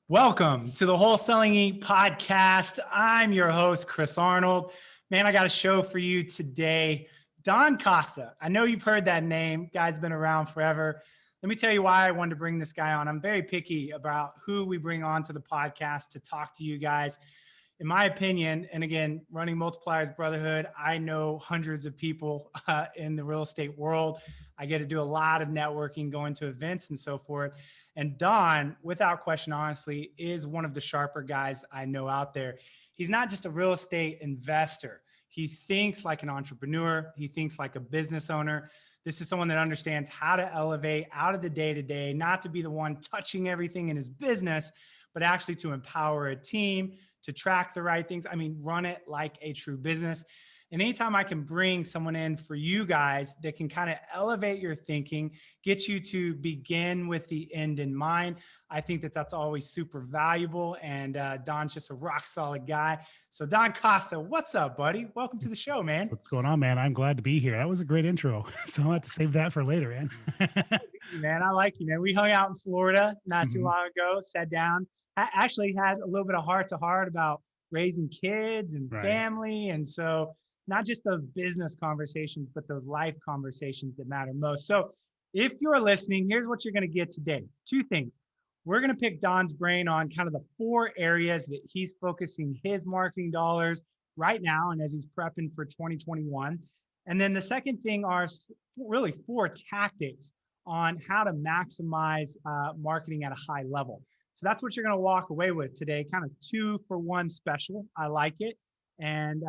Welcome to the Wholesaling podcast. I'm your host, Chris Arnold. Man, I got a show for you today. Don Costa. I know you've heard that name. Guy's been around forever. Let me tell you why I wanted to bring this guy on. I'm very picky about who we bring on to the podcast to talk to you guys. In my opinion, and again, running Multipliers Brotherhood, I know hundreds of people in the real estate world. I get to do a lot of networking, going to events and so forth. And Don, without question, honestly, is one of the sharper guys I know out there. He's not just a real estate investor. He thinks like an entrepreneur. He thinks like a business owner. This is someone that understands how to elevate out of the day-to-day, not to be the one touching everything in his business, but actually to empower a team, to track the right things. I mean, run it like a true business. And anytime I can bring someone in for you guys that can kind of elevate your thinking, get you to begin with the end in mind, I think that that's always super valuable. And Don's just a rock solid guy. So Don Costa, what's up, buddy? Welcome to the show, man. What's going on, man? I'm glad to be here. That was a great intro. So I'll have to save that for later, man. Man, I like you, man. We hung out in Florida not too long ago, sat down. I actually had a little bit of heart to heart about raising kids and family. And so not just those business conversations, but those life conversations that matter most. So if you're listening, here's what you're going to get today. Two things. We're going to pick Don's brain on kind of the 4 areas that he's focusing his marketing dollars right now and as he's prepping for 2021. And then the second thing are really 4 tactics on how to maximize marketing at a high level. So that's what you're going to walk away with today, kind of 2-for-1 special. I like it. And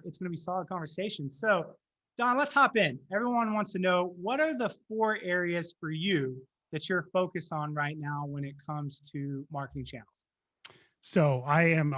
it's going to be solid conversation. So Don, let's hop in. Everyone wants to know, what are the 4 areas for you that you're focused on right now when it comes to marketing channels? So I am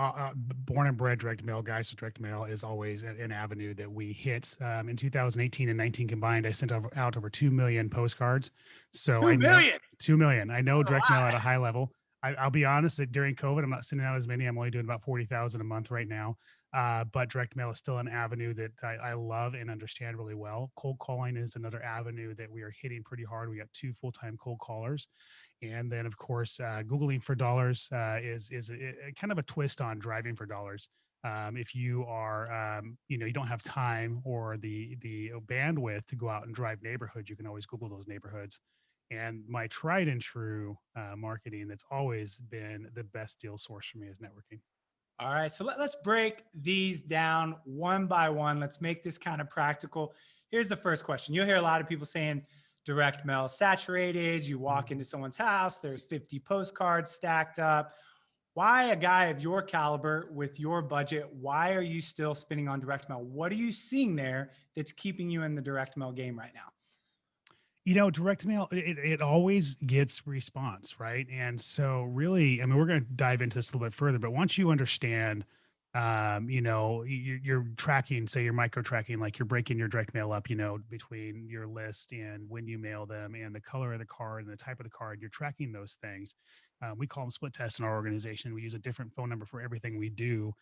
born and bred direct mail guy. So direct mail is always an avenue that we hit. In 2018 and 19 combined, I sent out over 2 million postcards. So 2 million. 2 million. I know direct mail at a high level. I'll be honest that during COVID, I'm not sending out as many. I'm only doing about 40,000 a month right now. But direct mail is still an avenue that I love and understand really well. Cold calling is another avenue that we are hitting pretty hard. We got 2 full-time cold callers. And then of course, Googling for dollars is a kind of a twist on driving for dollars. If you are, you don't have time or the bandwidth to go out and drive neighborhoods, you can always Google those neighborhoods. And my tried and true marketing that's always been the best deal source for me is networking. All right, so let's break these down one by one. Let's make this kind of practical. Here's the first question. You'll hear a lot of people saying direct mail saturated. You walk into someone's house, there's 50 postcards stacked up. Why, a guy of your caliber with your budget, why are you still spending on direct mail? What are you seeing there that's keeping you in the direct mail game right now? Direct mail, it always gets response, right? And so really, I mean, we're going to dive into this a little bit further, but once you understand, you're tracking, say you're micro tracking, like you're breaking your direct mail up, between your list and when you mail them and the color of the card and the type of the card, you're tracking those things. We call them split tests in our organization. We use a different phone number for everything we do.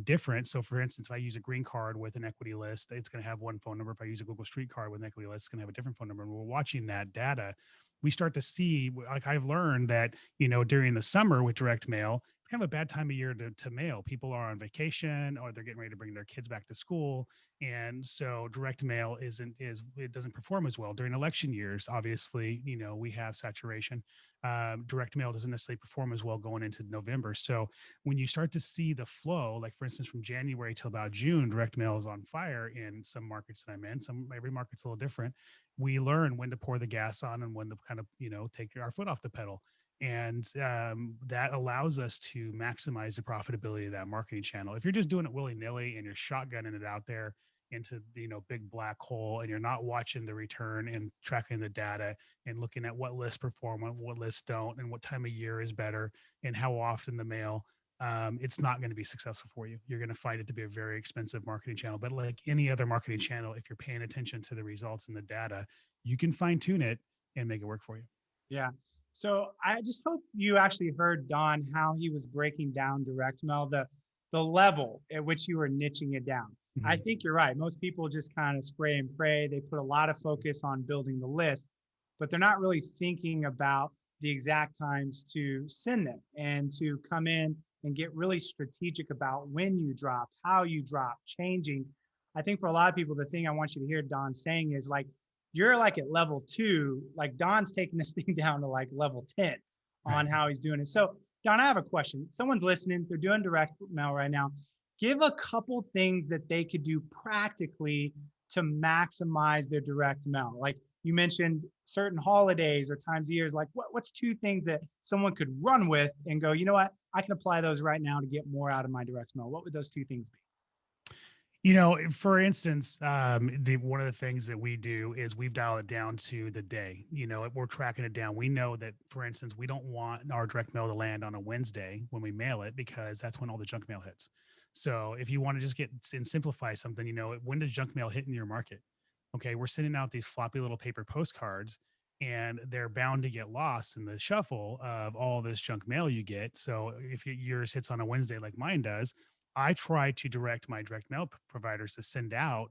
Different. So for instance, if I use a green card with an equity list, it's going to have one phone number. If I use a Google Street card with an equity list, it's going to have a different phone number. And we're watching that data. We start to see, like I've learned that, during the summer with direct mail, it's kind of a bad time of year to mail. People are on vacation or they're getting ready to bring their kids back to school. And so direct mail it doesn't perform as well during election years. Obviously, we have saturation. Direct mail doesn't necessarily perform as well going into November. So when you start to see the flow, like for instance, from January till about June, direct mail is on fire in some markets that I'm in. Every market's a little different. We learn when to pour the gas on and when to kind of, take our foot off the pedal. And that allows us to maximize the profitability of that marketing channel. If you're just doing it willy-nilly and you're shotgunning it out there into the big black hole and you're not watching the return and tracking the data and looking at what lists perform, what lists don't, and what time of year is better and how often the mail, it's not going to be successful for you. You're going to find it to be a very expensive marketing channel. But like any other marketing channel, if you're paying attention to the results and the data, you can fine tune it and make it work for you. Yeah. So I just hope you actually heard Don, how he was breaking down direct mail, the level at which you were niching it down. Mm-hmm. I think you're right. Most people just kind of spray and pray. They put a lot of focus on building the list, but they're not really thinking about the exact times to send them and to come in and get really strategic about when you drop, how you drop, changing. I think for a lot of people, the thing I want you to hear Don saying is like, you're like at level 2, like Don's taking this thing down to like level 10 on Right. how he's doing it. So Don, I have a question. Someone's listening, they're doing direct mail right now. Give a couple things that they could do practically to maximize their direct mail. Like you mentioned certain holidays or times of years, like what's 2 things that someone could run with and go, you know what, I can apply those right now to get more out of my direct mail. What would those 2 things be? For instance, one of the things that we do is we've dialed it down to the day. We're tracking it down. We know that, for instance, we don't want our direct mail to land on a Wednesday when we mail it because that's when all the junk mail hits. So if you want to just get and simplify something, when does junk mail hit in your market? Okay, we're sending out these floppy little paper postcards and they're bound to get lost in the shuffle of all this junk mail you get. So if yours hits on a Wednesday like mine does, I try to direct my direct mail providers to send out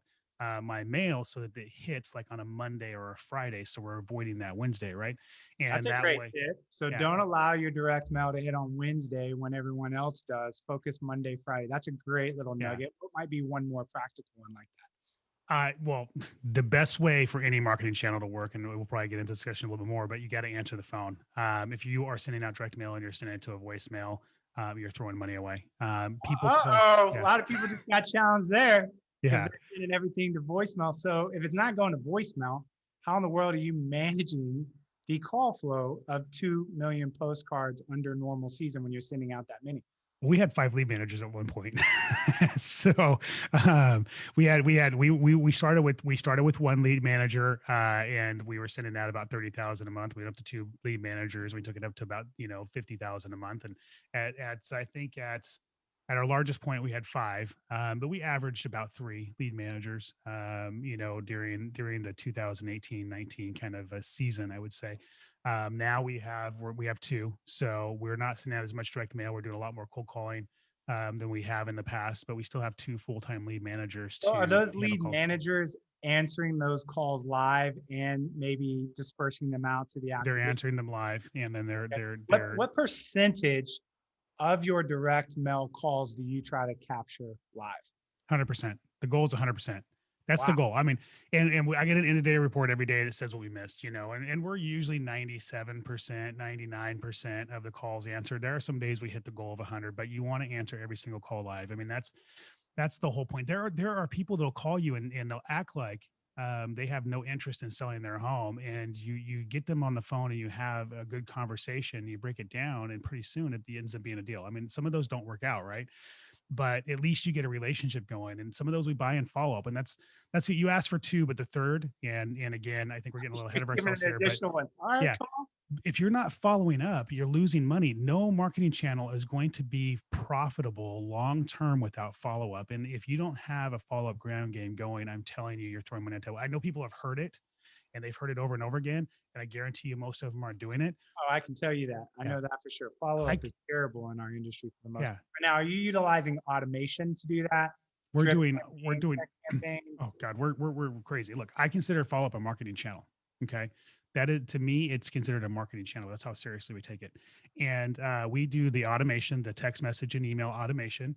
my mail so that it hits like on a Monday or a Friday. So we're avoiding that Wednesday, right? That's And a that great way, tip. So yeah, don't allow your direct mail to hit on Wednesday when everyone else does. Focus Monday, Friday. That's a great little yeah. nugget. What might be one more practical one like that? Well, the best way for any marketing channel to work, and we'll probably get into discussion a little bit more, but you got to answer the phone. If you are sending out direct mail and you're sending it to a voicemail, you're throwing money away. People call, Uh-oh, a yeah, lot of people just got challenged there because yeah. they're sending everything to voicemail. So if it's not going to voicemail, how in the world are you managing the call flow of 2 million postcards under normal season when you're sending out that many? We had 5 lead managers at one point. So we started with one lead manager, and we were sending out about 30,000 a month. We went up to 2 lead managers. We took it up to about 50,000 a month. And I think at our largest point we had 5, but we averaged about 3 lead managers. During the 2018-19 kind of a season, I would say. Now we have 2, so we're not sending out as much direct mail. We're doing a lot more cold calling than we have in the past, but we still have 2 full-time lead managers So are to those handle lead calls. managers answering those calls live and maybe dispersing them out to the They're acquisition? answering them live, and then Okay. they're What they're what percentage of your direct mail calls do you try to capture live? 100%. The goal is 100%. That's the Wow. goal. I mean, and I get an end of day report every day that says what we missed, and we're usually 97%, 99% of the calls answered. There are some days we hit the goal of 100, but you want to answer every single call live. I mean, that's the whole point. There are people that'll call you and they'll act like they have no interest in selling their home, and you get them on the phone and you have a good conversation. You break it down, and pretty soon it ends up being a deal. I mean, some of those don't work out, right? But at least you get a relationship going. And some of those we buy and follow up. And that's what you asked for 2, but the third, and again, I think we're getting a little ahead of Give me ourselves an here, but additional one. All right, yeah, come on. if you're not following up, you're losing money. No marketing channel is going to be profitable long term without follow up. And if you don't have a follow up ground game going, I'm telling you, you're throwing money into it. I know people have heard it and they've heard it over and over again. And I guarantee you, most of them aren't doing it. Oh, I can tell you that. I Yeah. know that for sure. Follow I, up is terrible in our industry for the most yeah, part. Now, are you utilizing automation to do that? we're Drip doing, we're campaigns, doing, text oh campaigns? God, we're crazy. Look, I consider follow up a marketing channel. Okay. That is, to me, it's considered a marketing channel. That's how seriously we take it. And we do the automation, the text message and email automation.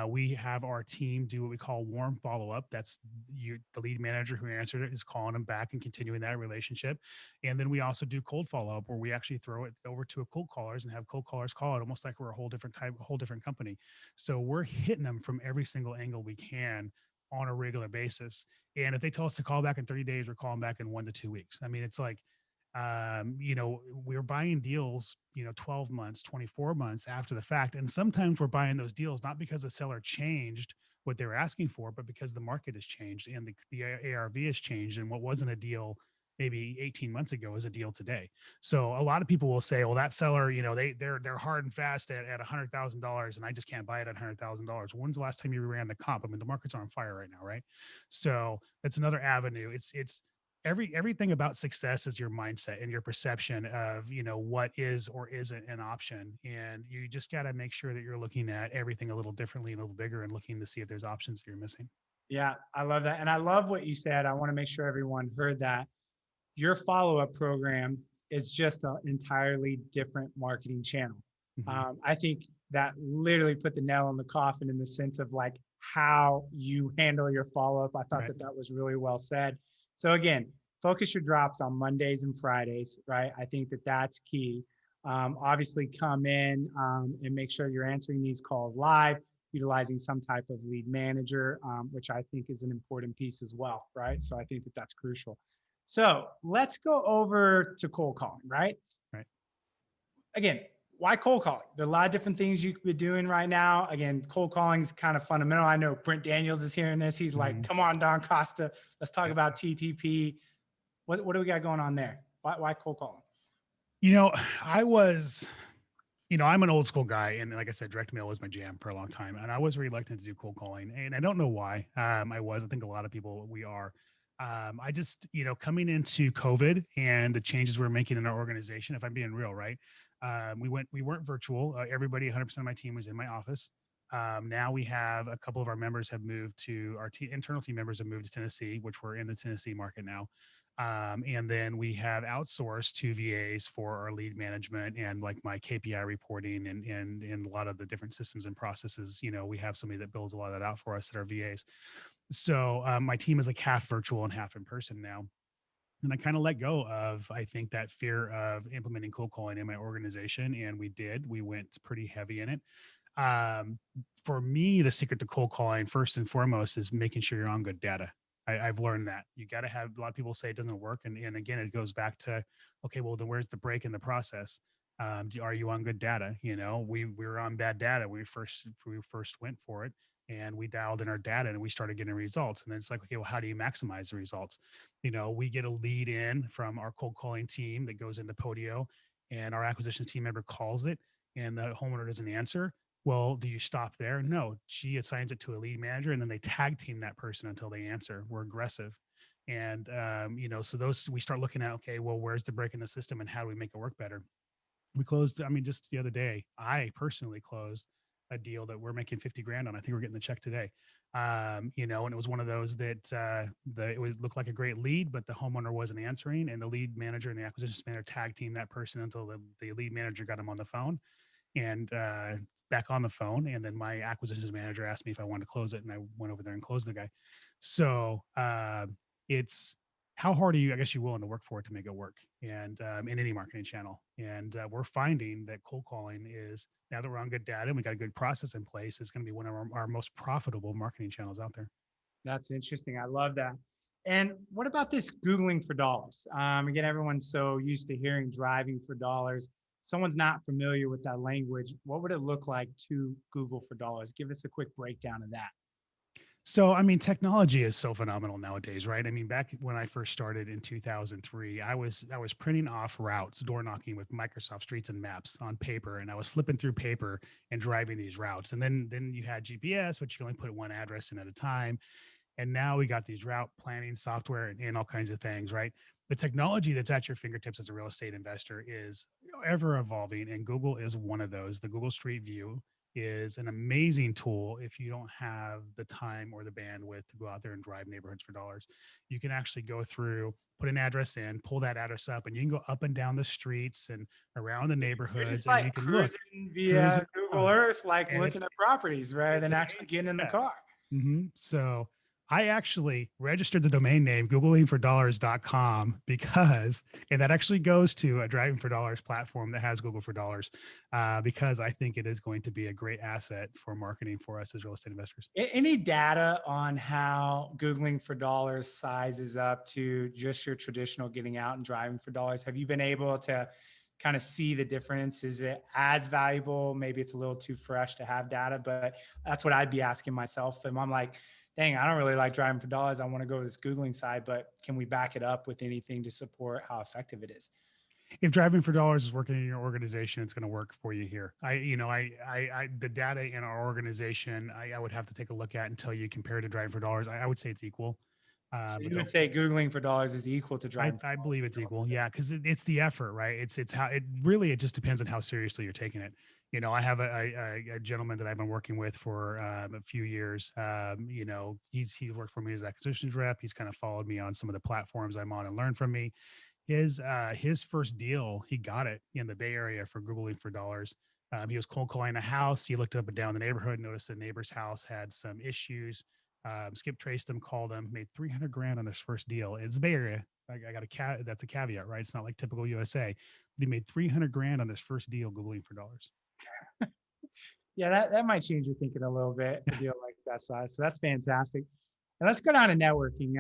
We have our team do what we call warm follow up. That's the lead manager who answered it is calling them back and continuing that relationship. And then we also do cold follow up where we actually throw it over to a cold callers and have cold callers call it almost like we're a whole different type, a whole different company. So we're hitting them from every single angle we can on a regular basis. And if they tell us to call back in 30 days, we're calling back in 1 to 2 weeks. I mean, it's like, we're buying deals, 12 months, 24 months after the fact. And sometimes we're buying those deals, not because the seller changed what they were asking for, but because the market has changed and the ARV has changed. And what wasn't a deal maybe 18 months ago is a deal today. So a lot of people will say, well, that seller, they're hard and fast at $100,000 and I just can't buy it at $100,000. When's the last time you ran the comp? I mean, the markets are on fire right now, right? So that's another avenue. It's everything about success is your mindset and your perception of what is or isn't an option, and you just got to make sure that you're looking at everything a little differently and a little bigger and looking to see if there's options that you're missing. Yeah, I love that. And I love what you said. I want to make sure everyone heard that. Your follow up program is just an entirely different marketing channel. Mhm. I think that literally put the nail on the coffin in the sense of like how you handle your follow-up. I thought Right. that was really well said. So again, focus your drops on Mondays and Fridays, right? I think that that's key. Obviously come in and make sure you're answering these calls live, utilizing some type of lead manager, which I think is an important piece as well, right? So I think that that's crucial. So let's go over to cold calling, right? Right. Again, why cold calling? There are a lot of different things you could be doing right now. Again, cold calling is kind of fundamental. I know Brent Daniels is hearing this. He's like, Mhm. come on, Don Costa, let's talk Yeah. about TTP. What do we got going on there? Why cold calling? You know, I was, I'm an old school guy, and like I said, direct mail was my jam for a long time, and I was reluctant to do cold calling, and I don't know why. I think a lot of people we are. I just, coming into COVID and the changes we're making in our organization, if I'm being real, right? We weren't virtual. Everybody, 100% of my team was in my office. Now we have a couple of our members have moved to internal team members have moved to Tennessee, which we're in the Tennessee market now. And then we have outsourced two VAs for our lead management and like my KPI reporting and a lot of the different systems and processes. We have somebody that builds a lot of that out for us that are VAs. So my team is like half virtual and half in person now. And I kind of let go of, I think, that fear of implementing cold calling in my organization. And we did. We went pretty heavy in it. Um, for me, the secret to cold calling, first and foremost, is making sure you're on good data. I've learned that you got to have a lot of people say it doesn't work. And again, it goes back to, okay, well, then where's the break in the process? Are you on good data? We were on bad data. We first went for it and we dialed in our data and we started getting results. And then it's like, okay, well, how do you maximize the results? We get a lead in from our cold calling team that goes into Podio and our acquisition team member calls it and the homeowner doesn't answer. Well, do you stop there? No, she assigns it to a lead manager and then they tag team that person until they answer. We're aggressive. And, so those we start looking at, okay, well, where's the break in the system and how do we make it work better? We closed, I mean, just the other day, I personally closed a deal that we're making 50 grand on. I think we're getting the check today. And it was one of those that it was looked like a great lead, but the homeowner wasn't answering, and the lead manager and the acquisition manager tag team that person until the lead manager got him on the phone and back on the phone. And then my acquisitions manager asked me if I wanted to close it, and I went over there and closed the guy. So it's how hard are you? I guess you're willing to work for it to make it work, and in any marketing channel. And we're finding that cold calling is now that we're on good data and we got a good process in place, it's going to be one of our most profitable marketing channels out there. That's interesting. I love that. And what about this Googling for dollars? Again, everyone's so used to hearing driving for dollars. Someone's not familiar with that language. What would it look like to Google for dollars? Give us a quick breakdown of that. So, I mean, technology is so phenomenal nowadays, right? I mean, back when I first started in 2003, I was printing off routes, door knocking with Microsoft Streets and Maps on paper, and I was flipping through paper and driving these routes. And then you had GPS, but you can only put one address in at a time. And now we got these route planning software and all kinds of things, right? The technology that's at your fingertips as a real estate investor is ever evolving, and Google is one of those. The Google Street View is an amazing tool if you don't have the time or the bandwidth to go out there and drive neighborhoods for dollars. You can actually go through, put an address in, pull that address up, and you can go up and down the streets and around the You're just neighborhoods, and you like can look, cruising cruise via Google around, Earth, like and looking at properties rather it's than amazing. actually getting in the Yeah. car. So I actually registered the domain name googlingfordollars.com and that actually goes to a driving for dollars platform that has Google for dollars, because I think it is going to be a great asset for marketing for us as real estate investors. Any data on how Googling for dollars sizes up to just your traditional getting out and driving for dollars? Have you been able to kind of see the difference? Is it as valuable? Maybe it's a little too fresh to have data, but that's what I'd be asking myself. And I'm like, dang, I don't really like driving for dollars. I want to go to this Googling side, but can we back it up with anything to support how effective it is? If driving for dollars is working in your organization, it's going to work for you here. The data in our organization, I would have to take a look at and tell you compared to driving for dollars. I would say it's equal. So But you would don't say Googling for dollars is equal to driving for I dollars. believe it's equal. Yeah, because it's the effort, right? It's how it really it just depends on how seriously you're taking it. I have a gentleman that I've been working with for a few years. He's worked for me as acquisitions rep. He's kind of followed me on some of the platforms I'm on and learned from me. His first deal, he got it in the Bay Area for Googling for dollars. He was cold calling a house. He looked up and down the neighborhood, noticed the neighbor's house had some issues. Skip traced him, called him, made 300 grand on his first deal. It's the Bay Area. I got that's a caveat, right? It's not like typical USA, but he made 300 grand on his first deal Googling for dollars. Yeah, that might change your thinking a little bit, a deal like that size. So that's fantastic. And let's go down to networking.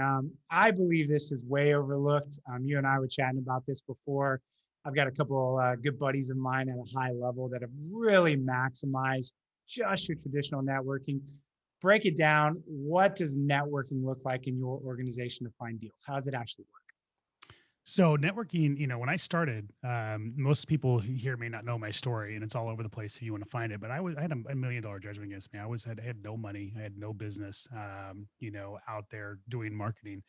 I believe this is way overlooked. You and I were chatting about this before. I've got a couple good buddies of mine at a high level that have really maximized just your traditional networking. Break it down. What does networking look like in your organization to find deals? How does it actually work? So networking, when I started, most people here may not know my story, and it's all over the place if you want to find it. But I had $1 million judgment against me. I had no money, I had no business, out there doing marketing,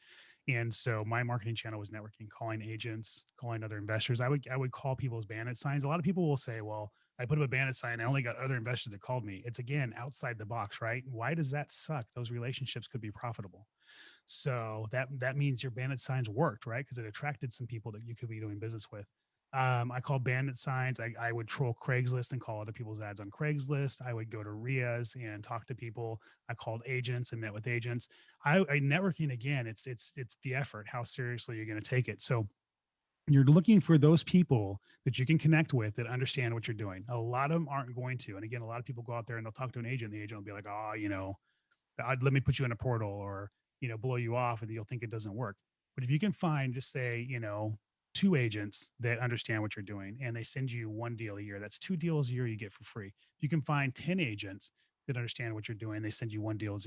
and so my marketing channel was networking, calling agents, calling other investors. I would call people's bandit signs. A lot of people will say, "Well, I put up a bandit sign. I only got other investors that called me." It's again outside the box, right? Why does that suck? Those relationships could be profitable. So that means your bandit signs worked, right? Because it attracted some people that you could be doing business with. I called bandit signs. I would troll Craigslist and call other people's ads on Craigslist. I would go to RIAs and talk to people. I called agents and met with agents. I networking again. It's the effort. How seriously you're going to take it. So you're looking for those people that you can connect with that understand what you're doing. A lot of them aren't going to. And again, a lot of people go out there and they'll talk to an agent. The agent will be like, "Oh, let me put you in a portal," or blow you off, and you'll think it doesn't work. But if you can find, just say, two agents that understand what you're doing and they send you one deal a year, that's 2 deals a year you get for free. You can find 10 agents that understand what you're doing, they send you one deal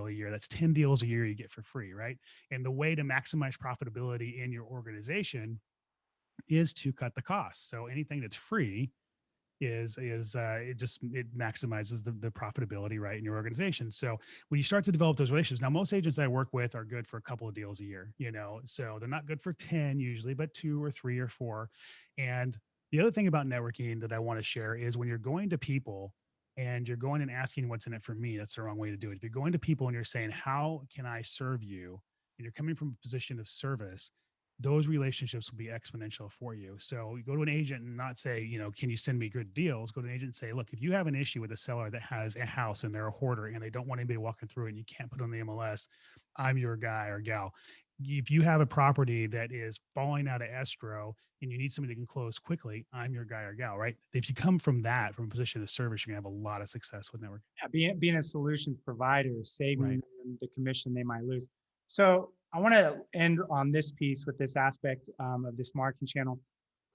a year, that's 10 deals a year you get for free, right? And the way to maximize profitability in your organization is to cut the costs. So anything that's free it maximizes the profitability, right, in your organization. So when you start to develop those relationships, now most agents I work with are good for a couple of deals a year, so they're not good for 10 usually, but 2 or 3 or 4. And the other thing about networking that I want to share is when you're going to people and you're going and asking what's in it for me, that's the wrong way to do it. If you're going to people and you're saying, "How can I serve you?" and you're coming from a position of service, those relationships will be exponential for you. So you go to an agent and not say, "Can you send me good deals?" Go to an agent and say, "Look, if you have an issue with a seller that has a house and they're a hoarder and they don't want anybody walking through it and you can't put on the MLS, I'm your guy or gal. If you have a property that is falling out of escrow and you need somebody that can close quickly, I'm your guy or gal," right? If you come from a position of service, you're gonna have a lot of success with networking. Yeah, being a solutions provider, saving Right. them the commission they might lose. So I want to end on this piece with this aspect of this marketing channel.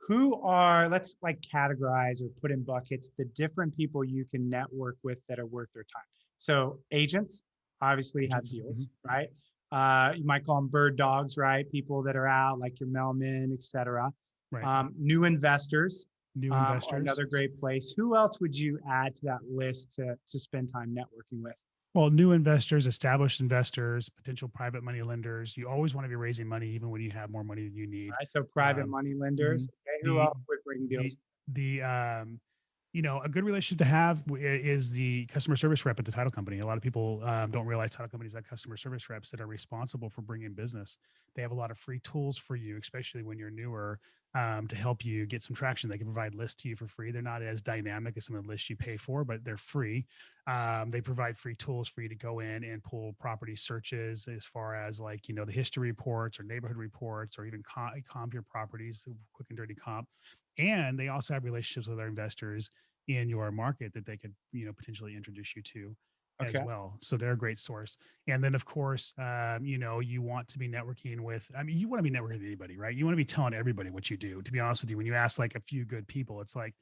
Who are, let's like categorize or put in buckets the different people you can network with that are worth their time. So agents obviously have Agents. deals, Mhm. right? You might call them bird dogs, right? People that are out like your mailmen, et cetera. Right. New investors New are investors. another great place. Who else would you add to that list to spend time networking with? Well, new investors, established investors, potential private money lenders. You always want to be raising money, even when you have more money than you need. Right? So private Um, money lenders. mhm. Okay, who the else would bring the deals? the a good relationship to have is the customer service rep at the title company. A lot of people don't realize title companies have customer service reps that are responsible for bringing business. They have a lot of free tools for you, especially when you're newer, to help you get some traction. They can provide lists to you for free. They're not as dynamic as some of the lists you pay for, but they're free. They provide free tools for you to go in and pull property searches as far as like, the history reports or neighborhood reports or even comp your properties, quick and dirty comp. And they also have relationships with our investors in your market that they could, potentially introduce you to as Okay. well. So they're a great source. And then of course, you want to be networking with, you want to be networking with anybody, right? You want to be telling everybody what you do. To be honest with you, when you ask like a few good people, it's like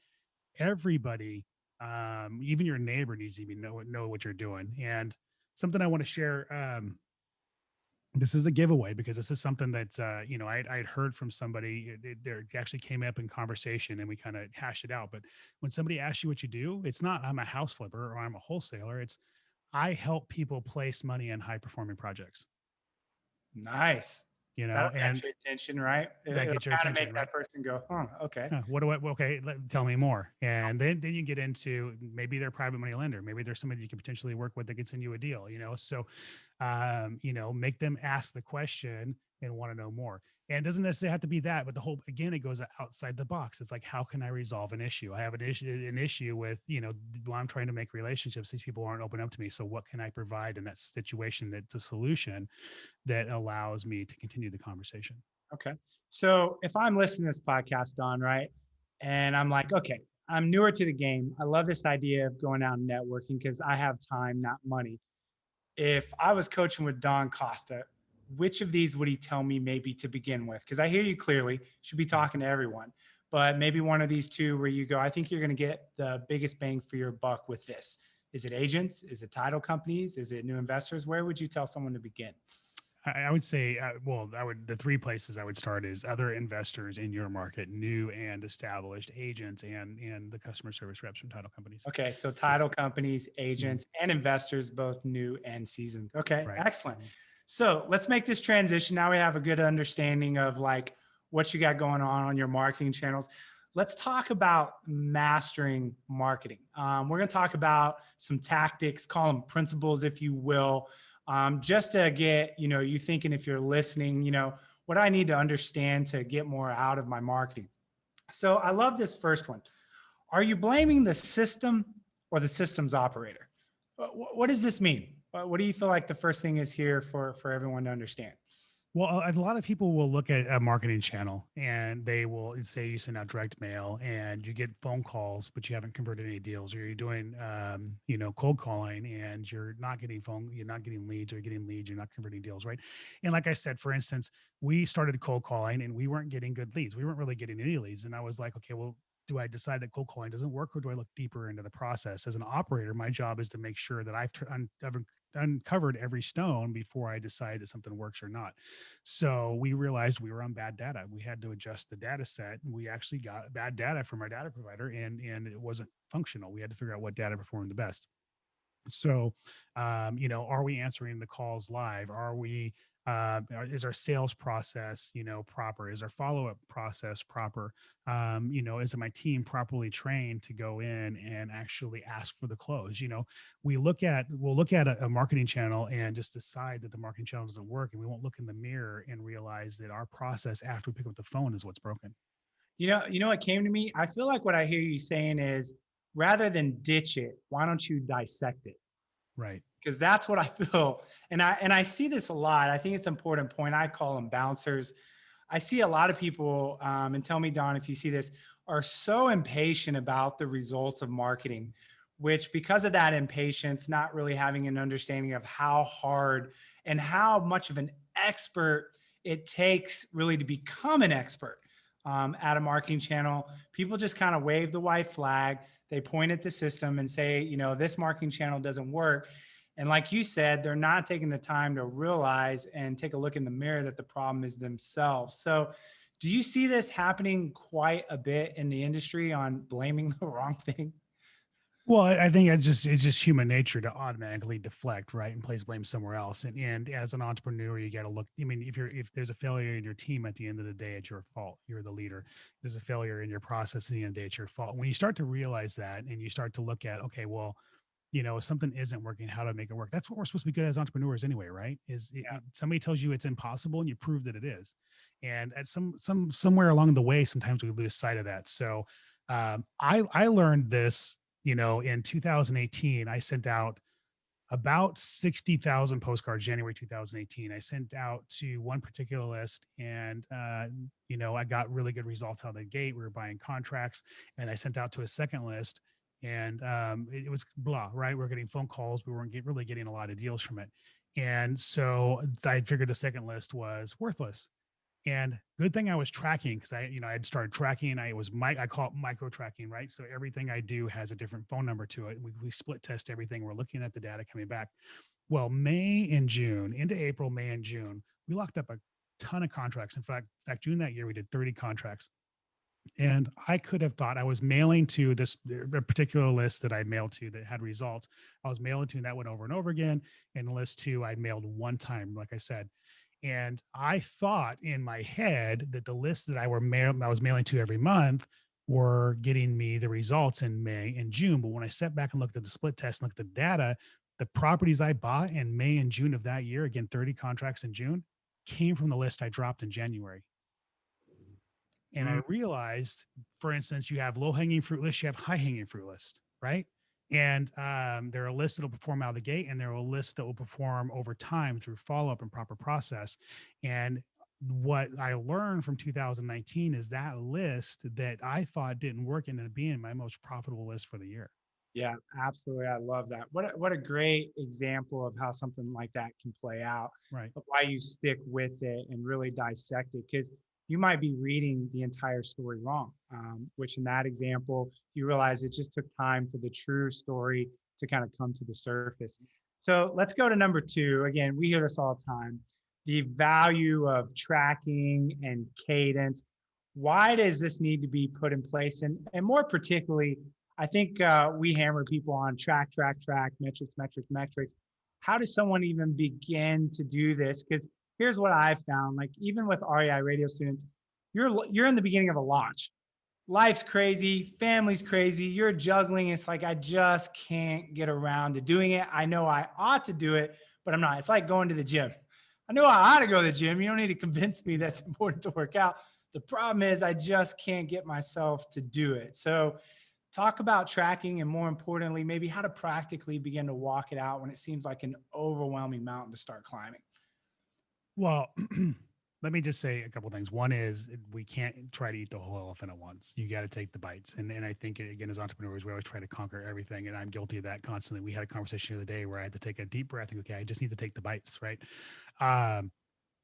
everybody, even your neighbor needs to know what you're doing. And something I want to share, this is a giveaway because this is something that I'd heard from somebody. There actually came up in conversation, and we kind of hashed it out. But when somebody asks you what you do, it's not "I'm a house flipper" or "I'm a wholesaler." It's "I help people place money in high performing projects." Nice. That'll catch And your attention, right? that It'll gets your kind of attention, make right? that person go, huh, okay. What do I? Okay, tell me more. And then you get into maybe they're a private money lender. Maybe there's somebody you can potentially work with that can send you a deal. So make them ask the question and want to know more. And it doesn't necessarily have to be that, but the whole, again, it goes outside the box. It's like, how can I resolve an issue? I have an issue with, when I'm trying to make relationships, these people aren't open up to me. So what can I provide in that situation that's a solution that allows me to continue the conversation? Okay. So if I'm listening to this podcast, Don, right, and I'm like, okay, I'm newer to the game. I love this idea of going out and networking because I have time, not money. If I was coaching with Don Costa, which of these would he tell me maybe to begin with? Because I hear you clearly, should be talking to everyone, but maybe one of these two where you go, I think you're going to get the biggest bang for your buck with this. Is it agents? Is it title companies? Is it new investors? Where would you tell someone to begin? I would say, the three places I would start is other investors in your market, new and established agents, and the customer service reps from title companies. Okay. So title companies, Mhm. agents, and investors, both new and seasoned. Okay. Right. Excellent. So let's make this transition. Now we have a good understanding of like what you got going on your marketing channels. Let's talk about mastering marketing. We're going to talk about some tactics, call them principles, if you will, just to get, you thinking if you're listening, what I need to understand to get more out of my marketing. So I love this first one. Are you blaming the system or the systems operator? What does this mean? What do you feel like the first thing is here for everyone to understand? Well, a lot of people will look at a marketing channel and they will say you send out direct mail and you get phone calls, but you haven't converted any deals, or you're doing, cold calling and you're not getting leads, or you're getting leads, you're not converting deals, right? And like I said, for instance, we started cold calling and we weren't getting good leads. We weren't really getting any leads. And I was like, okay, well, do I decide that cold calling doesn't work, or do I look deeper into the process? As an operator, my job is to make sure that I've uncovered every stone before I decide that something works or not. So we realized we were on bad data. We had to adjust the data set. We actually got bad data from our data provider, and it wasn't functional. We had to figure out what data performed the best. So, are we answering the calls live? Is our sales process, proper? Is our follow-up process proper? Is my team properly trained to go in and actually ask for the close? We'll look at a marketing channel and just decide that the marketing channel doesn't work. And we won't look in the mirror and realize that our process after we pick up the phone is what's broken. You know what came to me? I feel like what I hear you saying is rather than ditch it, why don't you dissect it? Right. Because that's what I feel. And I see this a lot. I think it's an important point. I call them bouncers. I see a lot of people, and tell me, Don, if you see this, are so impatient about the results of marketing, which because of that impatience, not really having an understanding of how hard and how much of an expert it takes really to become an expert at a marketing channel. People just kind of wave the white flag. They point at the system and say, this marketing channel doesn't work. And like you said, they're not taking the time to realize and take a look in the mirror that the problem is themselves. So do you see this happening quite a bit in the industry on blaming the wrong thing? Well, I think it's just human nature to automatically deflect, right, and place blame somewhere else. And as an entrepreneur, you got to look. I mean, if there's a failure in your team, at the end of the day, it's your fault. You're the leader. If there's a failure in your process, at the end of the day, it's your fault. When you start to realize that, and you start to look at, okay, well, if something isn't working, how to make it work. That's what we're supposed to be good as entrepreneurs anyway, right? Somebody tells you it's impossible, and you prove that it is. And at somewhere along the way, sometimes we lose sight of that. So I learned this. In 2018, I sent out about 60,000 postcards, January 2018. I sent out to one particular list, and, I got really good results out of the gate. We were buying contracts, and I sent out to a second list, and it was blah, right? We're getting phone calls. We weren't really getting a lot of deals from it. And so I figured the second list was worthless. And good thing I was tracking, because I had started tracking. I call it micro tracking, right? So everything I do has a different phone number to it. We split test everything. We're looking at the data coming back. Well, May and June, into April, May and June, we locked up a ton of contracts. In fact, June that year, we did 30 contracts. And I could have thought I was mailing to this a particular list that I mailed to that had results. I was mailing to, and that went over and over again. And list two, I mailed one time, like I said. And I thought in my head that the lists that I was mailing to every month were getting me the results in May and June. But when I sat back and looked at the split test and looked at the data, the properties I bought in May and June of that year, again, 30 contracts in June, came from the list I dropped in January. And I realized, for instance, you have low hanging fruit list, you have high hanging fruit list, right? And there are lists that will perform out of the gate, and there are lists that will perform over time through follow up and proper process. And what I learned from 2019 is that list that I thought didn't work ended up being my most profitable list for the year. Yeah, absolutely. I love that. What a great example of how something like that can play out, Right. but why you stick with it and really dissect it, because you might be reading the entire story wrong. Which in that example, you realize it just took time for the true story to kind of come to the surface. So let's go to number two. Again, we hear this all the time. The value of tracking and cadence. Why does this need to be put in place? And more particularly, I think we hammer people on track, metrics. How does someone even begin to do this? Because here's what I've found: like even with REI radio students, you're in the beginning of a launch. Life's crazy, family's crazy. You're juggling. It's like I just can't get around to doing it. I know I ought to do it, but I'm not. It's like going to the gym. I know I ought to go to the gym. You don't need to convince me that's important to work out. The problem is I just can't get myself to do it. So talk about tracking, and more importantly, maybe how to practically begin to walk it out when it seems like an overwhelming mountain to start climbing. Well, let me just say a couple of things. One is we can't try to eat the whole elephant at once. You got to take the bites. And I think, again, as entrepreneurs, we always try to conquer everything. And I'm guilty of that constantly. We had a conversation the other day where I had to take a deep breath and go, okay, I just need to take the bites, right?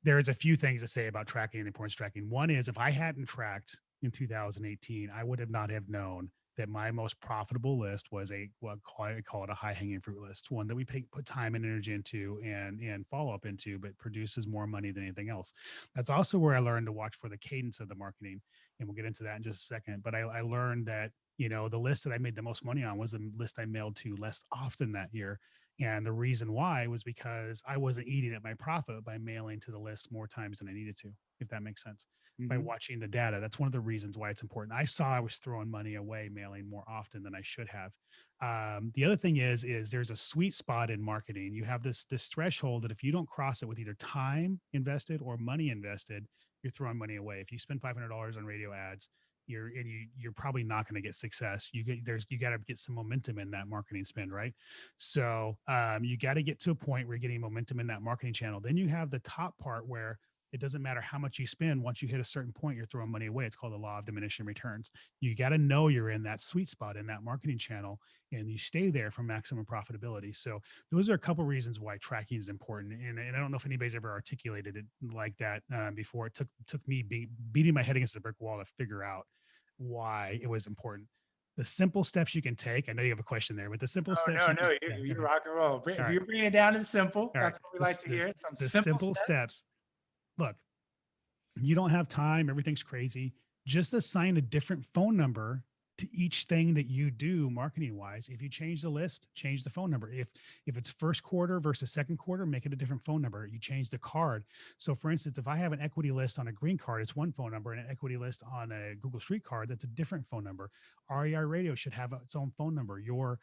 There's a few things to say about tracking and the importance of tracking. One is, if I hadn't tracked in 2018, I would have not have known that my most profitable list was what I call it a high hanging fruit list, one that we put time and energy into and follow up into, but produces more money than anything else. That's also where I learned to watch for the cadence of the marketing. And we'll get into that in just a second. But I learned that, the list that I made the most money on was the list I mailed to less often that year. And the reason why was because I wasn't eating at my profit by mailing to the list more times than I needed to, if that makes sense. By watching the data. That's one of the reasons why it's important. I saw I was throwing money away mailing more often than I should have. The other thing is there's a sweet spot in marketing. You have this threshold that if you don't cross it with either time invested or money invested, you're throwing money away. If you spend $500 on radio ads, you're probably not going to get success. You got to get some momentum in that marketing spend, right? So you got to get to a point where you're getting momentum in that marketing channel. Then you have the top part where it doesn't matter how much you spend. Once you hit a certain point, you're throwing money away. It's called the law of diminishing returns. You got to know you're in that sweet spot in that marketing channel, and you stay there for maximum profitability. So those are a couple of reasons why tracking is important. And I don't know if anybody's ever articulated it like that before. It took me beating my head against a brick wall to figure out why it was important. The simple steps you can take. I know you have a question there, but the simple steps. No, you rock and roll. If you're bringing it down to the simple, that's what we like to hear. Some the simple steps. Look, you don't have time, everything's crazy. Just assign a different phone number to each thing that you do marketing wise. If you change the list, change the phone number. If it's first quarter versus second quarter, make it a different phone number. You change the card. So for instance, if I have an equity list on a green card, it's one phone number, and an equity list on a Google Street card, that's a different phone number. REI Radio should have its own phone number. Your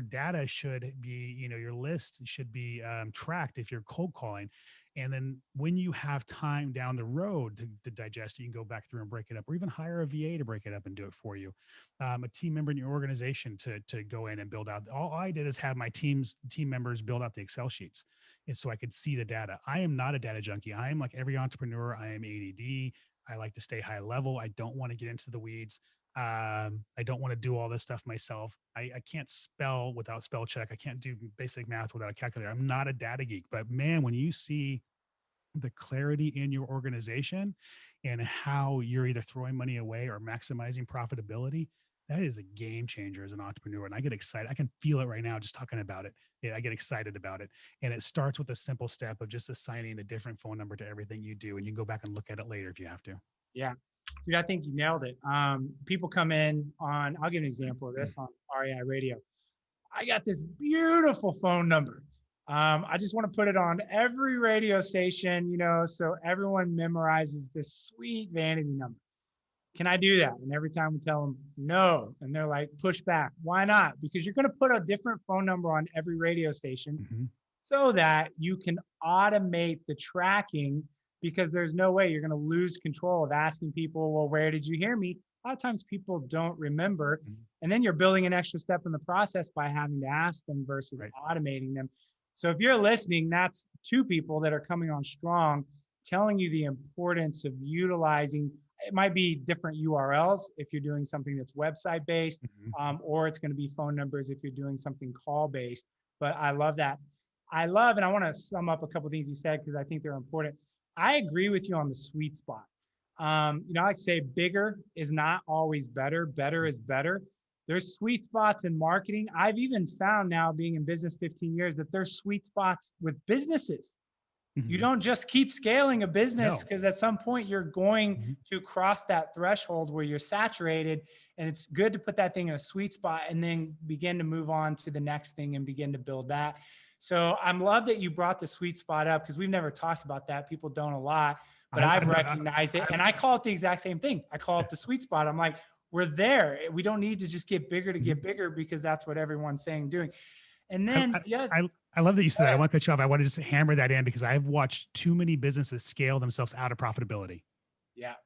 data should be, your list should be tracked if you're cold calling. And then when you have time down the road to digest it, you can go back through and break it up, or even hire a VA to break it up and do it for you. A team member in your organization to go in and build out. All I did is have my team members build out the Excel sheets, and so I could see the data. I am not a data junkie. I am like every entrepreneur. I am ADD. I like to stay high level. I don't want to get into the weeds. I don't want to do all this stuff myself. I can't spell without spell check. I can't do basic math without a calculator. I'm not a data geek, but man, when you see the clarity in your organization and how you're either throwing money away or maximizing profitability, that is a game changer as an entrepreneur. And I get excited. I can feel it right now just talking about it. Yeah, I get excited about it. And it starts with a simple step of just assigning a different phone number to everything you do. And you can go back and look at it later if you have to. Yeah. Dude, I think you nailed it. People come in on, I'll give an example of this on REI Radio. I got this beautiful phone number. I just want to put it on every radio station, so everyone memorizes this sweet vanity number. Can I do that? And every time we tell them no, and they're like, push back. Why not? Because you're going to put a different phone number on every radio station so that you can automate the tracking because there's no way you're going to lose control of asking people, well, where did you hear me? A lot of times people don't remember. Mhm. And then you're building an extra step in the process by having to ask them versus Right. automating them. So if you're listening, that's two people that are coming on strong, telling you the importance of utilizing. It might be different URLs if you're doing something that's website based, Mhm. or it's going to be phone numbers if you're doing something call based. But I love that. I love, and I want to sum up a couple of things you said because I think they're important. I agree with you on the sweet spot. I like to say bigger is not always better. Better is better. There's sweet spots in marketing. I've even found now, being in business 15 years, that there's sweet spots with businesses. You Mhm. don't just keep scaling a business, No. because at some point you're going Mhm. to cross that threshold where you're saturated, and it's good to put that thing in a sweet spot and then begin to move on to the next thing and begin to build that. So I'm love that you brought the sweet spot up, because we've never talked about that. People don't a lot, but I, I've I, recognized it, I, and I call it the exact same thing. I call it the sweet spot. I'm like, we're there. We don't need to just get bigger to Mhm. get bigger, because that's what everyone's saying doing. And I, then I, yeah, I love that you said that. I want to cut you off. I want to just hammer that in because I've watched too many businesses scale themselves out of profitability. yeah.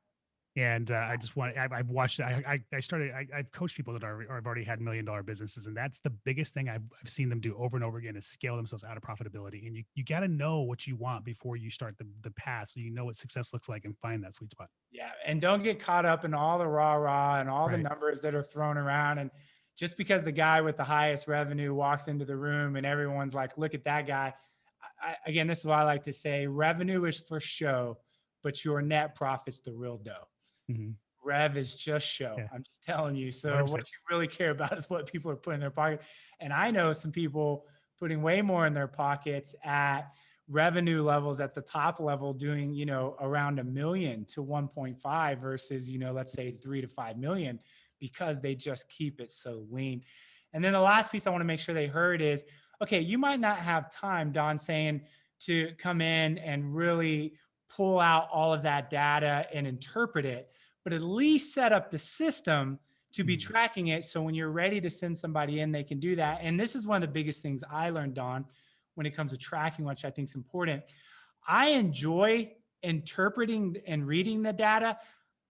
And I just want, I've watched, I started, I've coached people that have already had $1 million businesses. And that's the biggest thing I've seen them do over and over again is scale themselves out of profitability. And you got to know what you want before you start the path. So you know what success looks like and find that sweet spot. Yeah, and don't get caught up in all the rah-rah and all the Right. numbers that are thrown around. And just because the guy with the highest revenue walks into the room and everyone's like, look at that guy. Again, this is what I like to say: revenue is for show, but your net profit's the real dough. Mm-hmm. Rev is just show. Yeah. I'm just telling you. So what 100%. you really care about is what people are putting in their pocket. And I know some people putting way more in their pockets at revenue levels at the top level, doing, around a million to 1.5 versus, let's say 3 to 5 million, because they just keep it so lean. And then the last piece I want to make sure they heard is, okay, you might not have time, Don, saying, to come in and really pull out all of that data and interpret it, but at least set up the system to be Mm-hmm. tracking it. So when you're ready to send somebody in, they can do that. And this is one of the biggest things I learned, Don, when it comes to tracking, which I think is important. I enjoy interpreting and reading the data.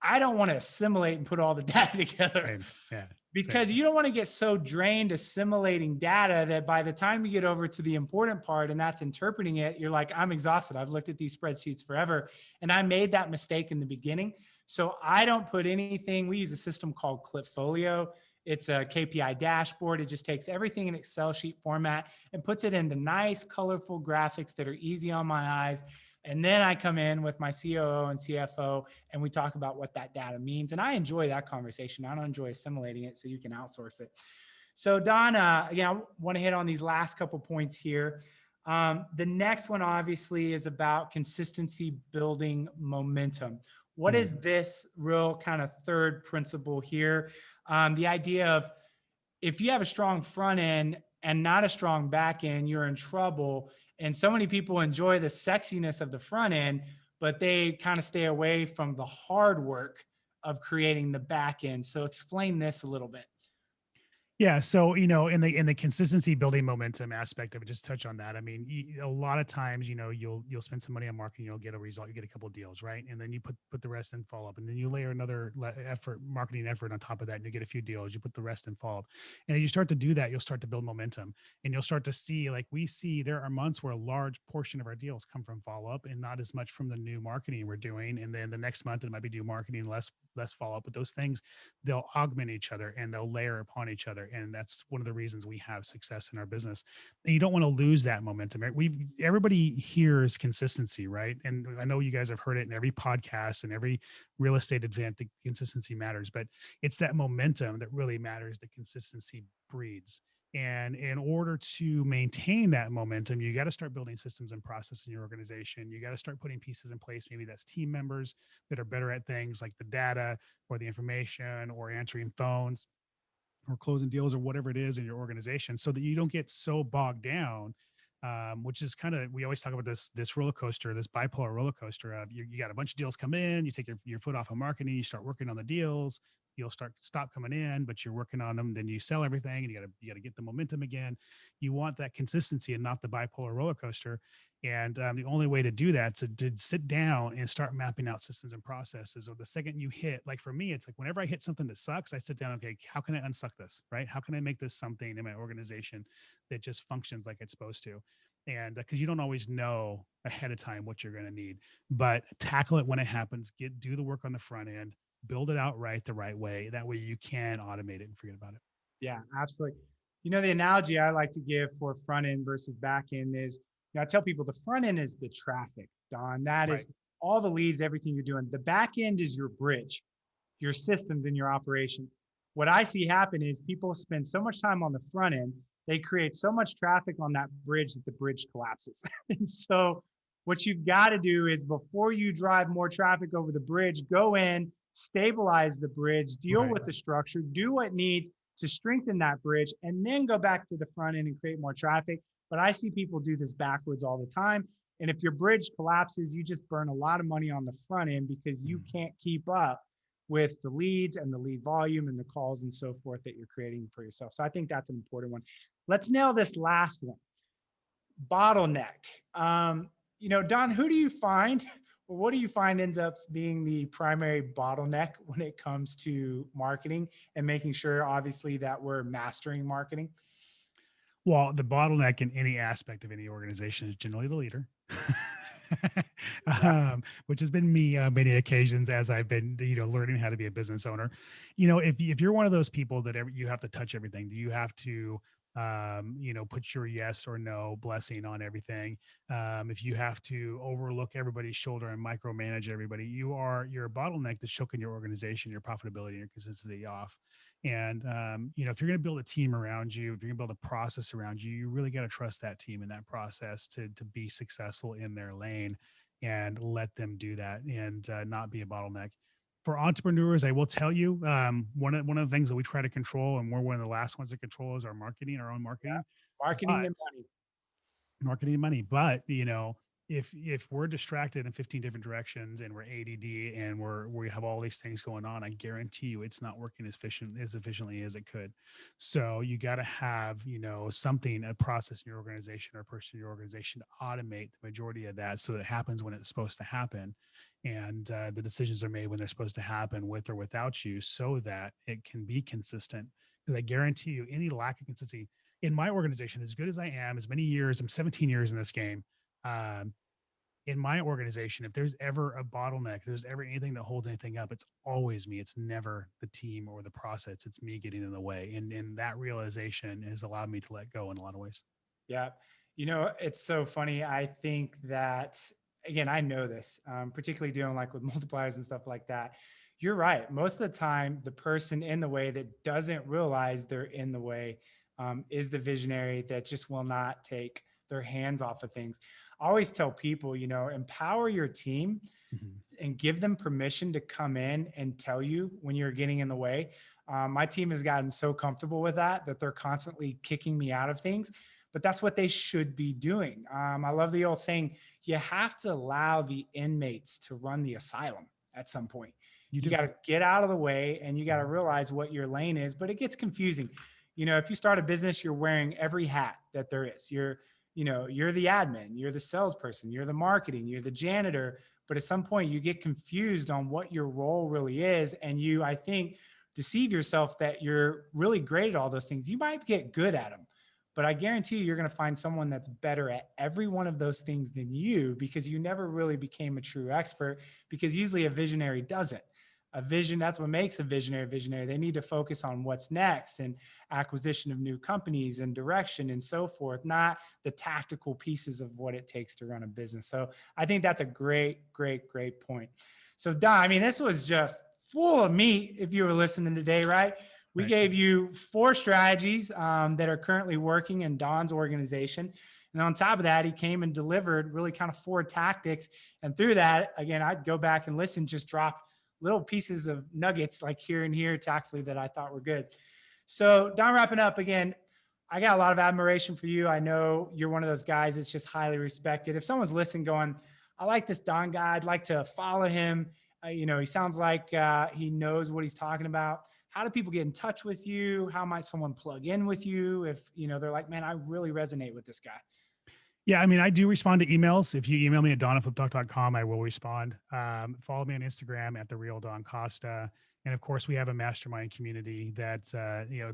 I don't want to assimilate and put all the data together, Same. Yeah. Same. because you don't want to get so drained assimilating data that by the time you get over to the important part, and that's interpreting it, you're like, I'm exhausted. I've looked at these spreadsheets forever. And I made that mistake in the beginning. So I don't put anything. We use a system called Clipfolio. It's a KPI dashboard. It just takes everything in Excel sheet format and puts it into nice, colorful graphics that are easy on my eyes. And then I come in with my COO and CFO, and we talk about what that data means. And I enjoy that conversation. I don't enjoy assimilating it, so you can outsource it. So Don, again, I want to hit on these last couple points here. The next one obviously is about consistency building momentum. What Mm-hmm. is this real kind of third principle here? The idea of, if you have a strong front end and not a strong back end, you're in trouble. And so many people enjoy the sexiness of the front end, but they kind of stay away from the hard work of creating the back end. So explain this a little bit. Yeah, so in the consistency building momentum aspect of it, just touch on that. I mean, a lot of times, you'll spend some money on marketing, you'll get a result, you get a couple of deals, right? And then you put the rest in follow up, and then you layer another marketing effort on top of that, and you get a few deals. You put the rest in follow up, and as you start to do that, you'll start to build momentum, and you'll start to see, like we see, there are months where a large portion of our deals come from follow up, and not as much from the new marketing we're doing. And then the next month it might be new marketing, less follow up. But those things, they'll augment each other and they'll layer upon each other. And that's one of the reasons we have success in our business. And you don't want to lose that momentum. Everybody hears consistency, right? And I know you guys have heard it in every podcast and every real estate event, the consistency matters, but it's that momentum that really matters, that consistency breeds. And in order to maintain that momentum, you got to start building systems and process in your organization. You got to start putting pieces in place. Maybe that's team members that are better at things like the data or the information or answering phones or closing deals or whatever it is in your organization, so that you don't get so bogged down. Which is kind of, we always talk about this roller coaster, this bipolar roller coaster of you got a bunch of deals come in, you take your foot off of marketing, you start working on the deals, you'll stop coming in, but you're working on them. Then you sell everything, and you got to get the momentum again. You want that consistency and not the bipolar roller coaster. And the only way to do that is to sit down and start mapping out systems and processes. Or the second you hit, like for me, it's like whenever I hit something that sucks, I sit down. Okay, how can I unsuck this? Right? How can I make this something in my organization that just functions like it's supposed to? And because you don't always know ahead of time what you're going to need, but tackle it when it happens. Do the work on the front end, build it out right the right way. That way you can automate it and forget about it. Yeah, absolutely. The analogy I like to give for front end versus back end is, I tell people the front end is the traffic, Don. That Right. is all the leads, everything you're doing. The back end is your bridge, your systems and your operations. What I see happen is people spend so much time on the front end, they create so much traffic on that bridge that the bridge collapses. And so what you've got to do is before you drive more traffic over the bridge, go in, stabilize the bridge, deal Right. with the structure, do what needs to strengthen that bridge, and then go back to the front end and create more traffic. But I see people do this backwards all the time. And if your bridge collapses, you just burn a lot of money on the front end because you can't keep up with the leads and the lead volume and the calls and so forth that you're creating for yourself. So I think that's an important one. Let's nail this last one. Bottleneck. Don, who do you find, or what do you find ends up being the primary bottleneck when it comes to marketing and making sure, obviously, that we're mastering marketing? Well, the bottleneck in any aspect of any organization is generally the leader. Yeah. Which has been me many occasions as I've been, learning how to be a business owner. If you're one of those people that you have to touch everything, do you have to, put your yes or no blessing on everything? If you have to overlook everybody's shoulder and micromanage everybody, you're a bottleneck that's choking your organization, your profitability, and your consistency off. And if you're going to build a team around you, if you're going to build a process around you, you really got to trust that team and that process to be successful in their lane, and let them do that, and not be a bottleneck. For entrepreneurs, I will tell you, one of the things that we try to control, and we're one of the last ones to control, is our marketing, our own Yeah. marketing. Marketing But and money. marketing and money. But if we're distracted in 15 different directions and we're ADD and we have all these things going on, I guarantee you it's not working as efficiently as it could. So you got to have, something, a process in your organization or a person in your organization to automate the majority of that, so that it happens when it's supposed to happen, and the decisions are made when they're supposed to happen, with or without you, so that it can be consistent. Because I guarantee you, any lack of consistency in my organization, as good as I am, as many years, I'm 17 years in this game. Um, in my organization, if there's ever a bottleneck, if there's ever anything that holds anything up, it's always me. It's never the team or the process. It's me getting in the way. And that realization has allowed me to let go in a lot of ways. Yeah. It's so funny. I think that, again, I know this, particularly dealing like with multipliers and stuff like that. You're right. Most of the time, the person in the way that doesn't realize they're in the way is the visionary that just will not take their hands off of things. I always tell people, empower your team Mhm. and give them permission to come in and tell you when you're getting in the way. My team has gotten so comfortable with that they're constantly kicking me out of things, but that's what they should be doing. I love the old saying, you have to allow the inmates to run the asylum at some point. You You do. got to get out of the way and you got to realize what your lane is, but it gets confusing. If you start a business, you're wearing every hat that there is. You're the admin, you're the salesperson, you're the marketing, you're the janitor. But at some point you get confused on what your role really is. And you, I think, deceive yourself that you're really great at all those things. You might get good at them, but I guarantee you're going to find someone that's better at every one of those things than you, because you never really became a true expert, because usually a visionary doesn't. A vision, that's what makes a visionary. They need to focus on what's next and acquisition of new companies and direction and so forth, not the tactical pieces of what it takes to run a business. So I think that's a great point. So Don, this was just full of meat if you were listening today, right? We Right. gave you 4 strategies that are currently working in Don's organization. And on top of that, he came and delivered really kind of 4 tactics. And through that, again, I'd go back and listen, just drop little pieces of nuggets like here and here tactfully that I thought were good. So Don, wrapping up again, I got a lot of admiration for you. I know you're one of those guys that's just highly respected. If someone's listening going, I like this Don guy, I'd like to follow him, He sounds like he knows what he's talking about. How do people get in touch with you? How might someone plug in with you if, they're like, man, I really resonate with this guy? Yeah, I mean, I do respond to emails. If you email me at don@fliptalk.com, I will respond. Follow me on Instagram at the real Don Costa. And of course, we have a mastermind community that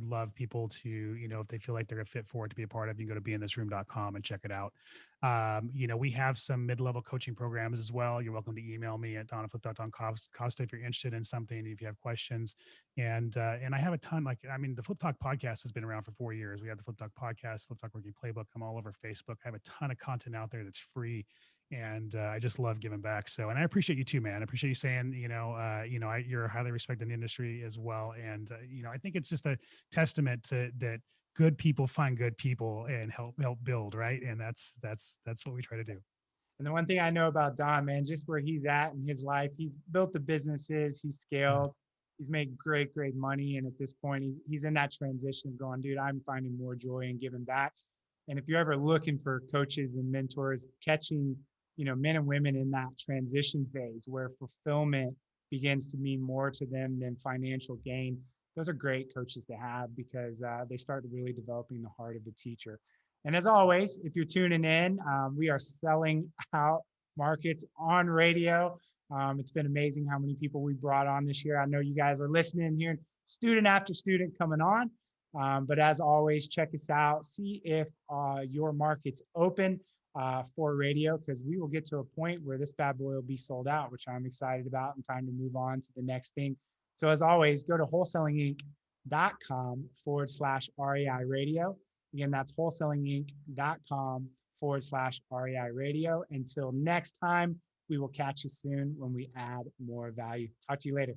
love people to, if they feel like they're a fit for it to be a part of, you can go to beinThisRoom.com and check it out. We have some mid-level coaching programs as well. You're welcome to email me at don@fliptalk.com Costa if you're interested in something, if you have questions. And I have a ton, the Flip Talk podcast has been around for 4 years. We have the Flip Talk podcast, Flip Talk Working Playbook. I'm all over Facebook. I have a ton of content out there that's free. And I just love giving back. So, and I appreciate you too, man. I appreciate you saying, you're highly respected in the industry as well. And, I think it's just a testament to that good people find good people and help build. Right. And that's what we try to do. And the one thing I know about Don, man, just where he's at in his life, he's built the businesses, he's scaled, he's made great money. And at this point, he's in that transition of going, dude, I'm finding more joy in giving back. And if you're ever looking for coaches and mentors, catching, men and women in that transition phase where fulfillment begins to mean more to them than financial gain, those are great coaches to have because they start really developing the heart of the teacher. And as always, if you're tuning in, we are selling out markets on radio. It's been amazing how many people we brought on this year. I know you guys are listening here, student after student coming on. But as always, check us out. See if your market's open for radio, because we will get to a point where this bad boy will be sold out, which I'm excited about, and time to move on to the next thing. So as always, go to wholesalinginc.com/REI Radio. Again, that's wholesalinginc.com/REI Radio. Until next time, we will catch you soon when we add more value. Talk to you later.